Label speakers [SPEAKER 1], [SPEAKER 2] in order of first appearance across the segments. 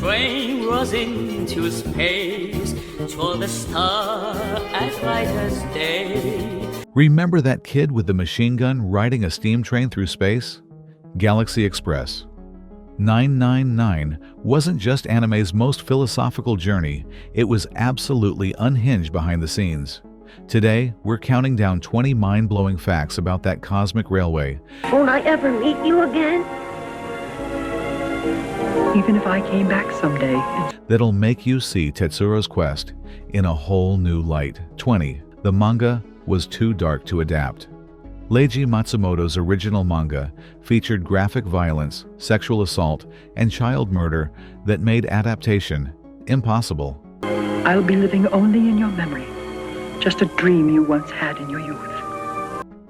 [SPEAKER 1] train was into space toward the star at brightest day.
[SPEAKER 2] Remember that kid with the machine gun riding a steam train through space? Galaxy Express. 999 wasn't just anime's most philosophical journey, it was absolutely unhinged behind the scenes. Today, we're counting down 20 mind-blowing facts about that cosmic railway.
[SPEAKER 3] Won't I ever meet you again?
[SPEAKER 4] Even if I came back someday.
[SPEAKER 2] That'll make you see Tetsuro's quest in a whole new light. 20. The manga was too dark to adapt. Leiji Matsumoto's original manga featured graphic violence, sexual assault, and child murder that made adaptation impossible.
[SPEAKER 4] I'll be living only in your memory, just a dream you once had in your youth.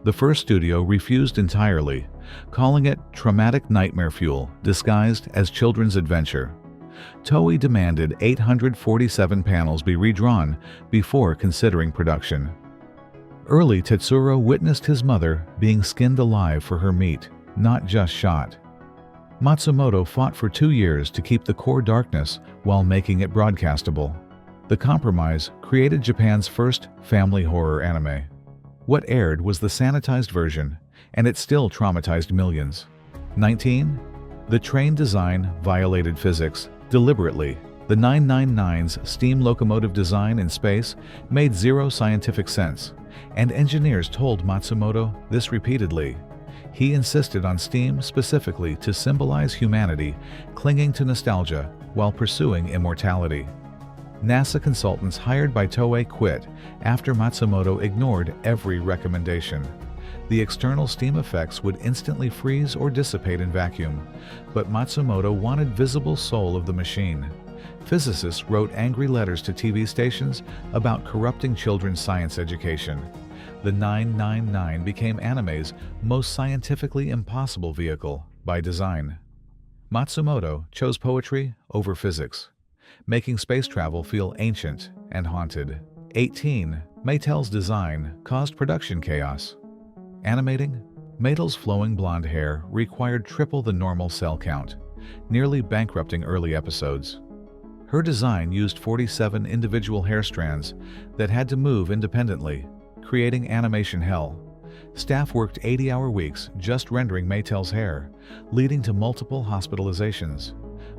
[SPEAKER 2] The first studio refused entirely, calling it traumatic nightmare fuel disguised as children's adventure. Toei demanded 847 panels be redrawn before considering production. Early Tetsuro witnessed his mother being skinned alive for her meat, not just shot. Matsumoto fought for 2 years to keep the core darkness while making it broadcastable. The compromise created Japan's first family horror anime. What aired was the sanitized version, and it still traumatized millions. 19. The train design violated physics deliberately. The 999's steam locomotive design in space made zero scientific sense, and engineers told Matsumoto this repeatedly. He insisted on steam specifically to symbolize humanity clinging to nostalgia while pursuing immortality. NASA consultants hired by Toei quit after Matsumoto ignored every recommendation. The external steam effects would instantly freeze or dissipate in vacuum, but Matsumoto wanted visible soul of the machine. Physicists wrote angry letters to TV stations about corrupting children's science education. The 999 became anime's most scientifically impossible vehicle by design. Matsumoto chose poetry over physics, making space travel feel ancient and haunted. 18. Maytel's design caused production chaos. Animating? Maytel's flowing blonde hair required triple the normal cell count, nearly bankrupting early episodes. Her design used 47 individual hair strands that had to move independently, creating animation hell. Staff worked 80-hour weeks just rendering Maytel's hair, leading to multiple hospitalizations.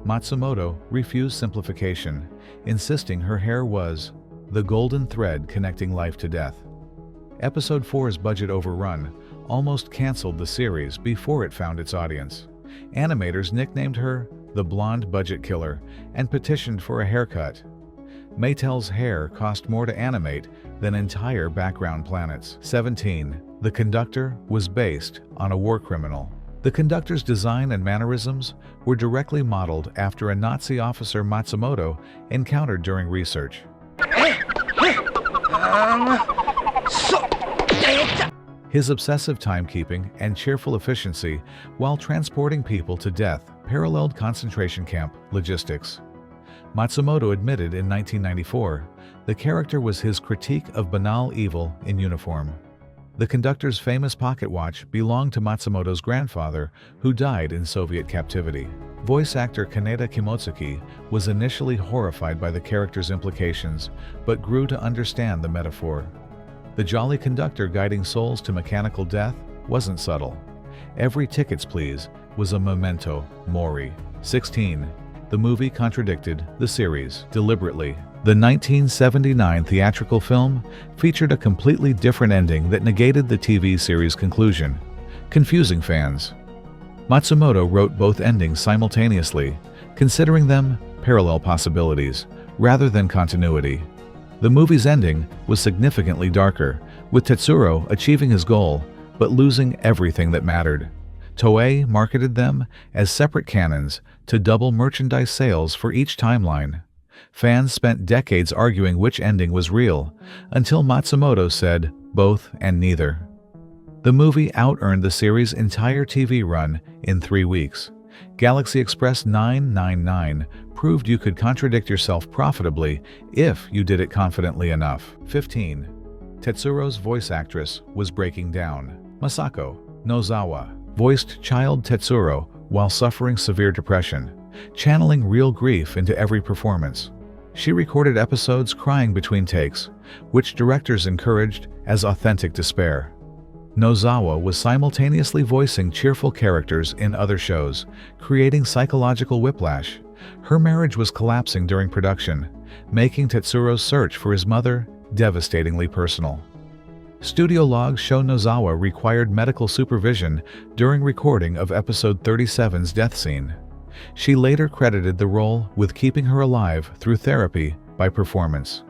[SPEAKER 2] Matsumoto refused simplification, insisting her hair was the golden thread connecting life to death. Episode 4's budget overrun almost canceled the series before it found its audience. Animators nicknamed her the blonde budget killer and petitioned for a haircut. Maytel's hair cost more to animate than entire background planets. 17. The conductor was based on a war criminal. The conductor's design and mannerisms were directly modeled after a Nazi officer Matsumoto encountered during research. His obsessive timekeeping and cheerful efficiency while transporting people to death paralleled concentration camp logistics. Matsumoto admitted in 1994 the character was his critique of banal evil in uniform. The conductor's famous pocket watch belonged to Matsumoto's grandfather, who died in Soviet captivity. Voice actor Kaneda Kimotsuki was initially horrified by the character's implications, but grew to understand the metaphor. The jolly conductor guiding souls to mechanical death wasn't subtle. Every tickets please was a memento mori. 16. The movie contradicted the series deliberately. The 1979 theatrical film featured a completely different ending that negated the TV series' conclusion, confusing fans. Matsumoto wrote both endings simultaneously, considering them parallel possibilities rather than continuity. The movie's ending was significantly darker, with Tetsuro achieving his goal but losing everything that mattered. Toei marketed them as separate canons to double merchandise sales for each timeline. Fans spent decades arguing which ending was real, until Matsumoto said both and neither. The movie out-earned the series' entire TV run in 3 weeks. Galaxy Express 999 proved you could contradict yourself profitably if you did it confidently enough. 15. Tetsuro's voice actress was breaking down. Masako Nozawa voiced child Tetsuro while suffering severe depression, channeling real grief into every performance. She recorded episodes crying between takes, which directors encouraged as authentic despair. Nozawa was simultaneously voicing cheerful characters in other shows, creating psychological whiplash. Her marriage was collapsing during production, making Tetsuro's search for his mother devastatingly personal. Studio logs show Nozawa required medical supervision during recording of episode 37's death scene. She later credited the role with keeping her alive through therapy by performance.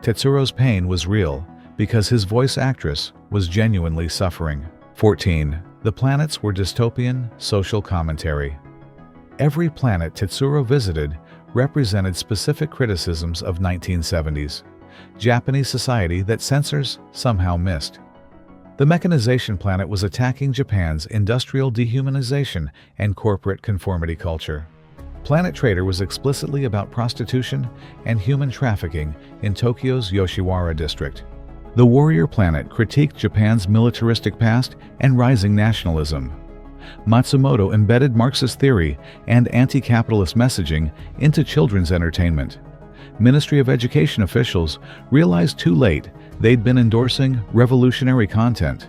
[SPEAKER 2] Tetsuro's pain was real because his voice actress was genuinely suffering. 14. The planets were dystopian social commentary. Every planet Tetsuro visited represented specific criticisms of 1970s Japanese society that censors somehow missed. The mechanization planet was attacking Japan's industrial dehumanization and corporate conformity culture. Planet Trader was explicitly about prostitution and human trafficking in Tokyo's Yoshiwara district. The Warrior Planet critiqued Japan's militaristic past and rising nationalism. Matsumoto embedded Marxist theory and anti-capitalist messaging into children's entertainment. Ministry of Education officials realized too late they'd been endorsing revolutionary content.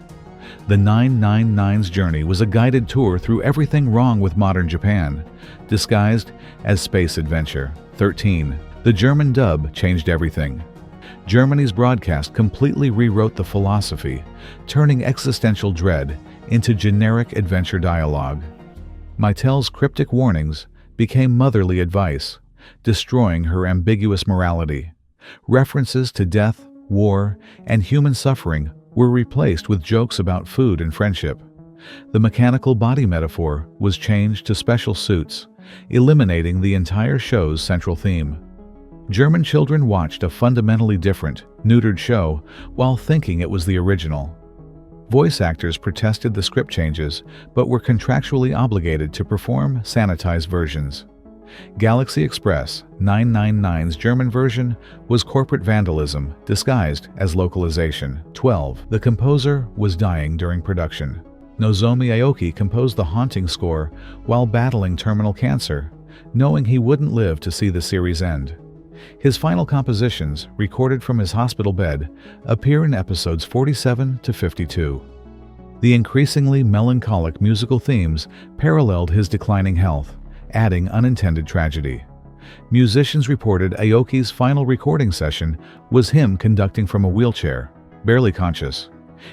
[SPEAKER 2] The 999's journey was a guided tour through everything wrong with modern Japan, disguised as space adventure. 13. The German dub changed everything. Germany's broadcast completely rewrote the philosophy, turning existential dread into generic adventure dialogue. Maitel's cryptic warnings became motherly advice, destroying her ambiguous morality. References to death, war, and human suffering were replaced with jokes about food and friendship. The mechanical body metaphor was changed to special suits, eliminating the entire show's central theme. German children watched a fundamentally different, neutered show while thinking it was the original. Voice actors protested the script changes, but were contractually obligated to perform sanitized versions. Galaxy Express 999's German version was corporate vandalism disguised as localization. 12. The composer was dying during production. Nozomi Aoki composed the haunting score while battling terminal cancer, knowing he wouldn't live to see the series end. His final compositions, recorded from his hospital bed, appear in episodes 47 to 52. The increasingly melancholic musical themes paralleled his declining health, adding unintended tragedy. Musicians reported Aoki's final recording session was him conducting from a wheelchair, barely conscious.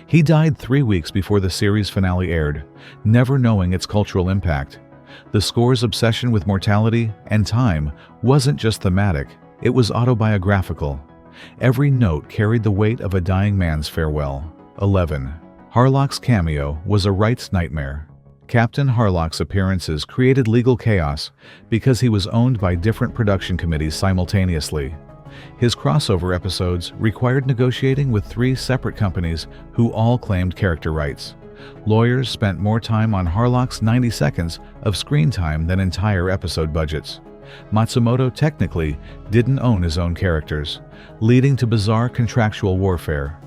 [SPEAKER 2] He died 3 weeks before the series finale aired, never knowing its cultural impact. The score's obsession with mortality and time wasn't just thematic, it was autobiographical. Every note carried the weight of a dying man's farewell. 11. Harlock's cameo was a Wright's nightmare. Captain Harlock's appearances created legal chaos because he was owned by different production committees simultaneously. His crossover episodes required negotiating with 3 separate companies who all claimed character rights. Lawyers spent more time on Harlock's 90 seconds of screen time than entire episode budgets. Matsumoto technically didn't own his own characters, leading to bizarre contractual warfare.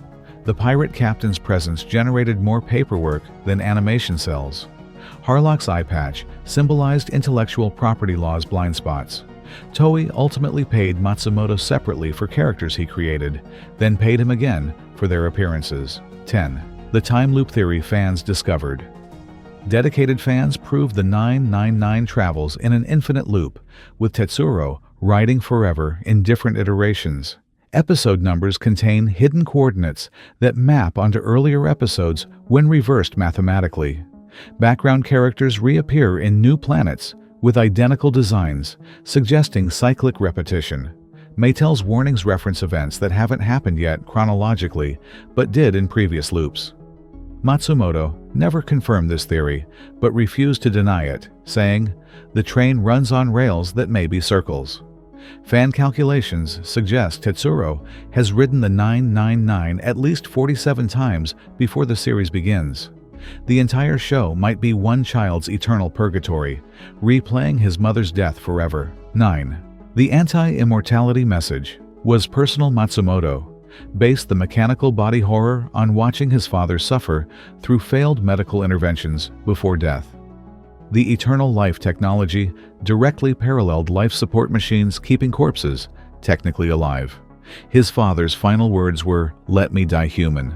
[SPEAKER 2] The pirate captain's presence generated more paperwork than animation cells. Harlock's eye patch symbolized intellectual property law's blind spots. Toei ultimately paid Matsumoto separately for characters he created, then paid him again for their appearances. 10. The time loop theory fans discovered. Dedicated fans proved the 999 travels in an infinite loop, with Tetsuro riding forever in different iterations. Episode numbers contain hidden coordinates that map onto earlier episodes when reversed mathematically. Background characters reappear in new planets with identical designs, suggesting cyclic repetition. Maitel's warnings reference events that haven't happened yet chronologically, but did in previous loops. Matsumoto never confirmed this theory, but refused to deny it, saying, "The train runs on rails that may be circles." Fan calculations suggest Tetsuro has ridden the 999 at least 47 times before the series begins. The entire show might be one child's eternal purgatory, replaying his mother's death forever. 9. The anti-immortality message was personal. Matsumoto based the mechanical body horror on watching his father suffer through failed medical interventions before death. The eternal life technology directly paralleled life support machines keeping corpses technically alive. His father's final words were, "Let me die human,"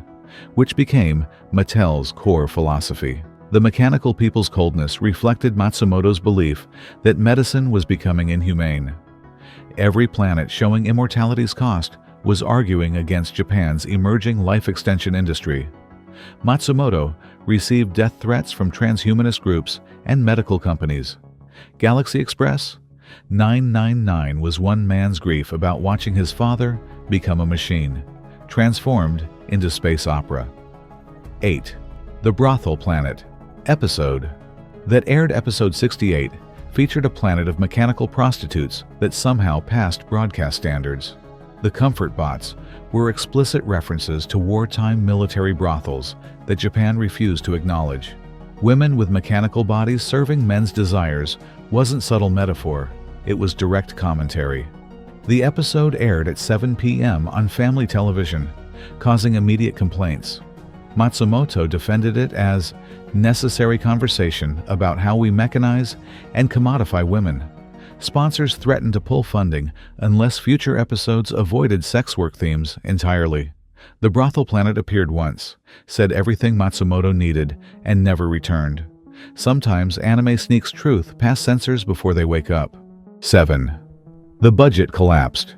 [SPEAKER 2] which became Mattel's core philosophy. The mechanical people's coldness reflected Matsumoto's belief that medicine was becoming inhumane. Every planet showing immortality's cost was arguing against Japan's emerging life extension industry. Matsumoto received death threats from transhumanist groups and medical companies. Galaxy Express 999 was one man's grief about watching his father become a machine, transformed into space opera. 8. The Brothel Planet episode that aired episode 68 featured a planet of mechanical prostitutes that somehow passed broadcast standards. The Comfort Bots were explicit references to wartime military brothels that Japan refused to acknowledge. Women with mechanical bodies serving men's desires wasn't subtle metaphor, it was direct commentary. The episode aired at 7 p.m. on family television, causing immediate complaints. Matsumoto defended it as necessary conversation about how we mechanize and commodify women. Sponsors threatened to pull funding unless future episodes avoided sex work themes entirely. The Brothel Planet appeared once, said everything Matsumoto needed, and never returned. Sometimes anime sneaks truth past censors before they wake up. 7. The budget collapsed.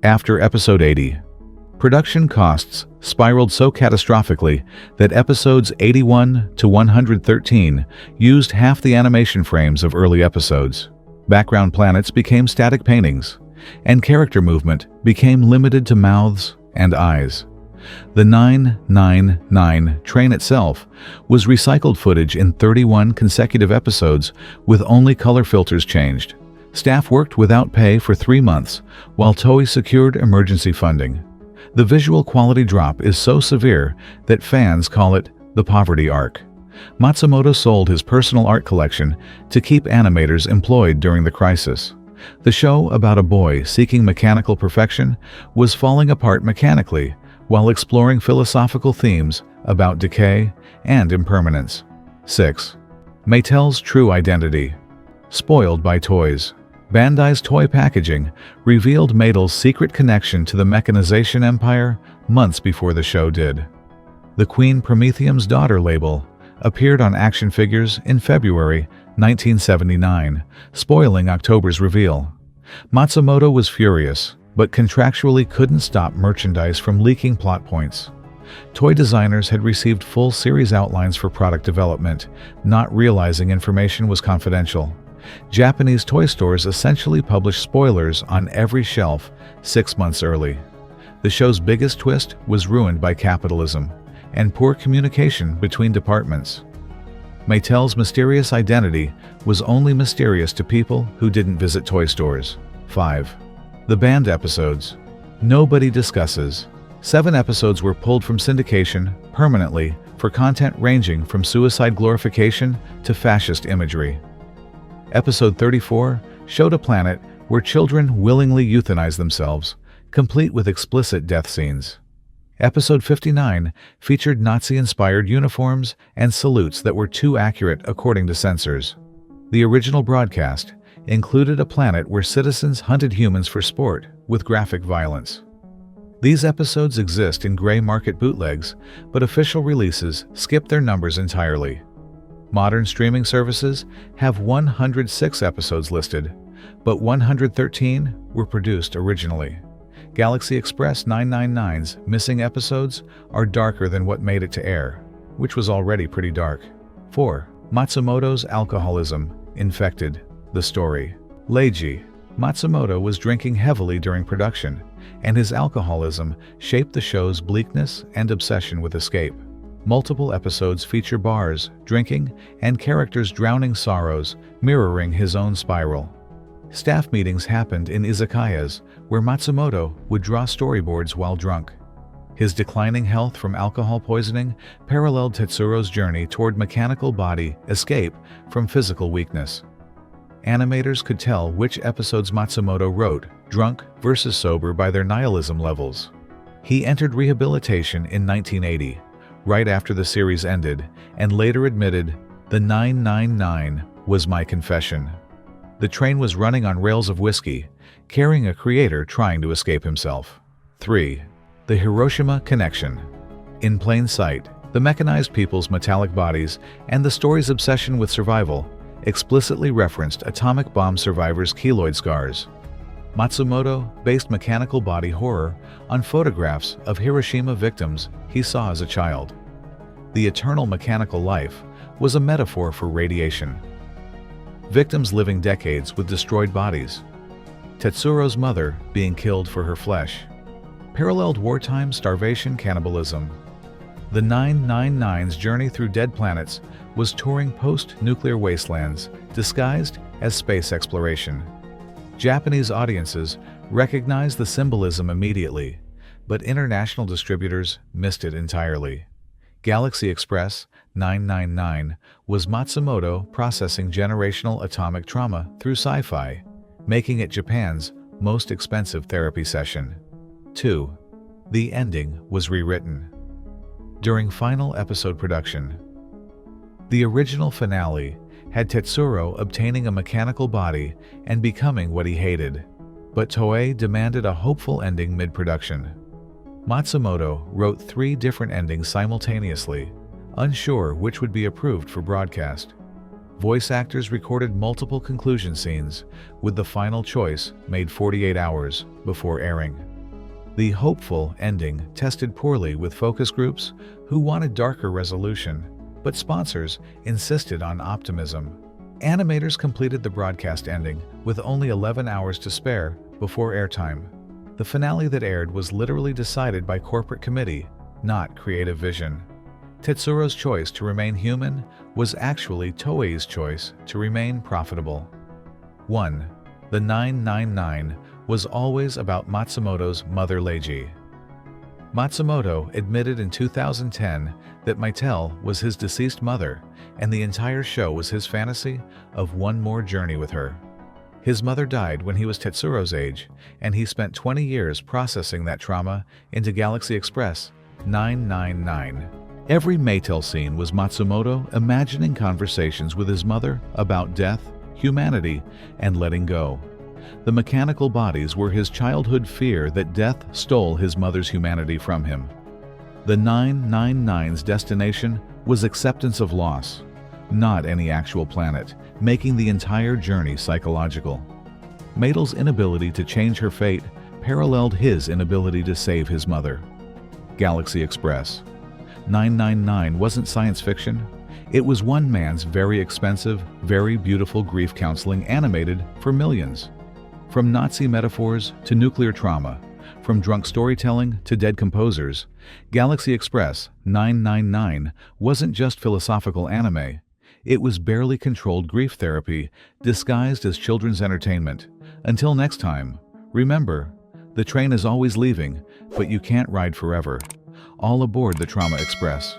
[SPEAKER 2] After episode 80, production costs spiraled so catastrophically that episodes 81 to 113 used half the animation frames of early episodes. Background planets became static paintings, and character movement became limited to mouths and eyes. The 999 train itself was recycled footage in 31 consecutive episodes with only color filters changed. Staff worked without pay for 3 months while Toei secured emergency funding. The visual quality drop is so severe that fans call it the poverty arc. Matsumoto sold his personal art collection to keep animators employed during the crisis. The show about a boy seeking mechanical perfection was falling apart mechanically while exploring philosophical themes about decay and impermanence. 6. Mattel's true identity. Spoiled by toys. Bandai's toy packaging revealed Mattel's secret connection to the mechanization empire months before the show did. The Queen Prometheum's Daughter label appeared on action figures in February 1979, spoiling October's reveal. Matsumoto was furious, but contractually couldn't stop merchandise from leaking plot points. Toy designers had received full series outlines for product development, not realizing information was confidential. Japanese toy stores essentially published spoilers on every shelf 6 months early. The show's biggest twist was ruined by capitalism and poor communication between departments. Mattel's mysterious identity was only mysterious to people who didn't visit toy stores. 5. The banned episodes. Nobody discusses. 7 episodes were pulled from syndication permanently for content ranging from suicide glorification to fascist imagery. Episode 34 showed a planet where children willingly euthanize themselves, complete with explicit death scenes. Episode 59 featured Nazi-inspired uniforms and salutes that were too accurate according to censors. The original broadcast included a planet where citizens hunted humans for sport with graphic violence. These episodes exist in gray market bootlegs, but official releases skip their numbers entirely. Modern streaming services have 106 episodes listed, but 113 were produced originally. Galaxy Express 999's missing episodes are darker than what made it to air, which was already pretty dark. 4. Matsumoto's alcoholism infected the story. Leiji Matsumoto was drinking heavily during production, and his alcoholism shaped the show's bleakness and obsession with escape. Multiple episodes feature bars, drinking, and characters drowning sorrows, mirroring his own spiral. Staff meetings happened in izakayas, where Matsumoto would draw storyboards while drunk. His declining health from alcohol poisoning paralleled Tetsuro's journey toward mechanical body escape from physical weakness. Animators could tell which episodes Matsumoto wrote, drunk versus sober, by their nihilism levels. He entered rehabilitation in 1980, right after the series ended, and later admitted, "The 999 was my confession. The train was running on rails of whiskey, carrying a creator trying to escape himself. 3. The Hiroshima Connection. In plain sight, the mechanized people's metallic bodies and the story's obsession with survival explicitly referenced atomic bomb survivors' keloid scars. Matsumoto based mechanical body horror on photographs of Hiroshima victims he saw as a child. The eternal mechanical life was a metaphor for radiation. Victims living decades with destroyed bodies. Tetsuro's mother being killed for her flesh. Paralleled wartime starvation cannibalism. The 999's journey through dead planets was touring post-nuclear wastelands disguised as space exploration. Japanese audiences recognized the symbolism immediately, but international distributors missed it entirely. Galaxy Express 999 was Matsumoto processing generational atomic trauma through sci-fi, making it Japan's most expensive therapy session. 2. The ending was rewritten. During final episode production, the original finale had Tetsuro obtaining a mechanical body and becoming what he hated, but Toei demanded a hopeful ending mid-production. Matsumoto wrote 3 different endings simultaneously, unsure which would be approved for broadcast. Voice actors recorded multiple conclusion scenes, with the final choice made 48 hours before airing. The hopeful ending tested poorly with focus groups who wanted darker resolution, but sponsors insisted on optimism. Animators completed the broadcast ending with only 11 hours to spare before airtime. The finale that aired was literally decided by corporate committee, not creative vision. Tetsuro's choice to remain human was actually Toei's choice to remain profitable. 1. The 999 was always about Matsumoto's mother Leiji. Matsumoto admitted in 2010 that Mattel was his deceased mother, and the entire show was his fantasy of one more journey with her. His mother died when he was Tetsuro's age, and he spent 20 years processing that trauma into Galaxy Express 999. Every Mattel scene was Matsumoto imagining conversations with his mother about death, humanity, and letting go. The mechanical bodies were his childhood fear that death stole his mother's humanity from him. The 999's destination was acceptance of loss, not any actual planet, making the entire journey psychological. Mattel's inability to change her fate paralleled his inability to save his mother. Galaxy Express 999 wasn't science fiction. It was one man's very expensive, very beautiful grief counseling animated for millions. From Nazi metaphors to nuclear trauma, from drunk storytelling to dead composers, Galaxy Express 999 wasn't just philosophical anime. It was barely controlled grief therapy disguised as children's entertainment. Until next time, remember, the train is always leaving, but you can't ride forever. All aboard the Trauma Express.